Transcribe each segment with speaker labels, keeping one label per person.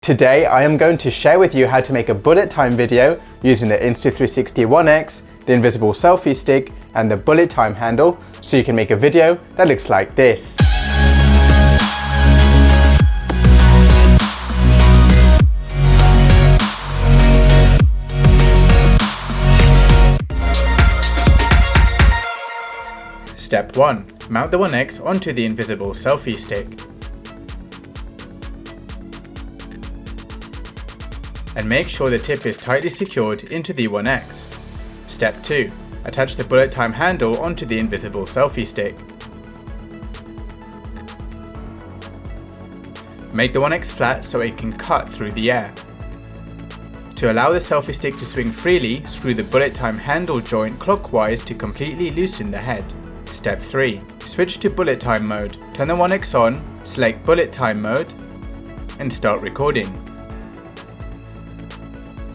Speaker 1: Today I am going to share with you how to make a bullet time video using the Insta360 One X, the invisible selfie stick and the bullet time handle, so you can make a video that looks like this. Step 1. Mount the One X onto the invisible selfie stick. And make sure the tip is tightly secured into the One X. Step 2. Attach the bullet time handle onto the invisible selfie stick. Make the One X flat so it can cut through the air. To allow the selfie stick to swing freely, screw the bullet time handle joint clockwise to completely loosen the head. Step 3. Switch to bullet time mode. Turn the One X on, select bullet time mode, and start recording.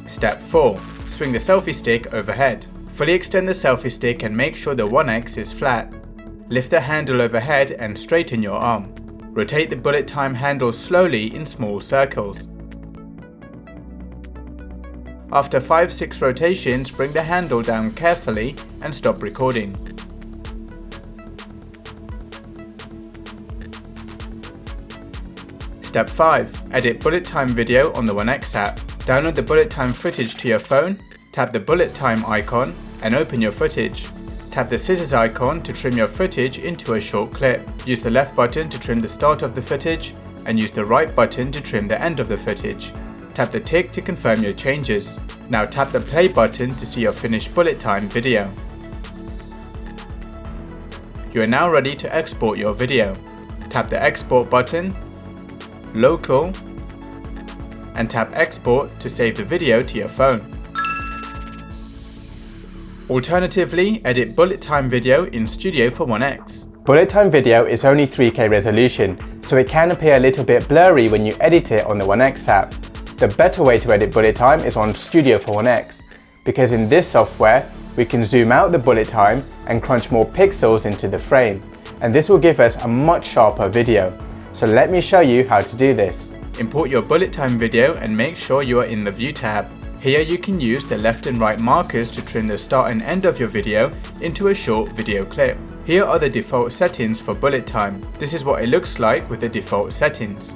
Speaker 1: Step 4. Swing the selfie stick overhead. Fully extend the selfie stick and make sure the One X is flat. Lift the handle overhead and straighten your arm. Rotate the bullet time handle slowly in small circles. After 5-6 rotations, bring the handle down carefully and stop recording. Step 5. Edit bullet time video on the One X app. Download the bullet time footage to your phone, tap the bullet time icon and open your footage. Tap the scissors icon to trim your footage into a short clip. Use the left button to trim the start of the footage and use the right button to trim the end of the footage. Tap the tick to confirm your changes. Now tap the play button to see your finished bullet time video. You are now ready to export your video. Tap the export button, local, and tap export to save the video to your phone. Alternatively, edit bullet time video in Studio for One X. Bullet time video is only 3K resolution, so it can appear a little bit blurry when you edit it on the One X app. The better way to edit bullet time is on Studio for One X, because in this software we can zoom out the bullet time and crunch more pixels into the frame, and this will give us a much sharper video. So let me show you how to do this. Import your bullet time video and make sure you are in the View tab. Here you can use the left and right markers to trim the start and end of your video into a short video clip. Here are the default settings for bullet time. This is what it looks like with the default settings.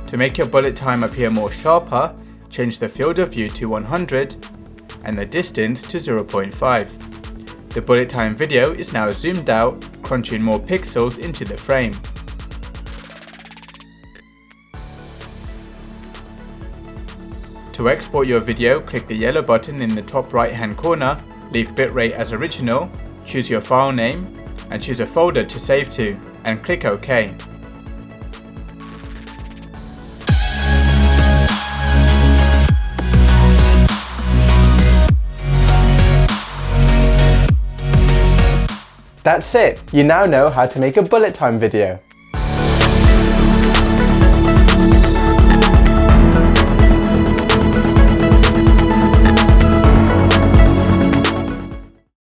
Speaker 1: To make your bullet time appear more sharper, change the field of view to 100 and the distance to 0.5. The bullet time video is now zoomed out, crunching more pixels into the frame. To export your video, click the yellow button in the top right hand corner, leave bitrate as original, choose your file name, and choose a folder to save to, and click OK. That's it! You now know how to make a bullet time video.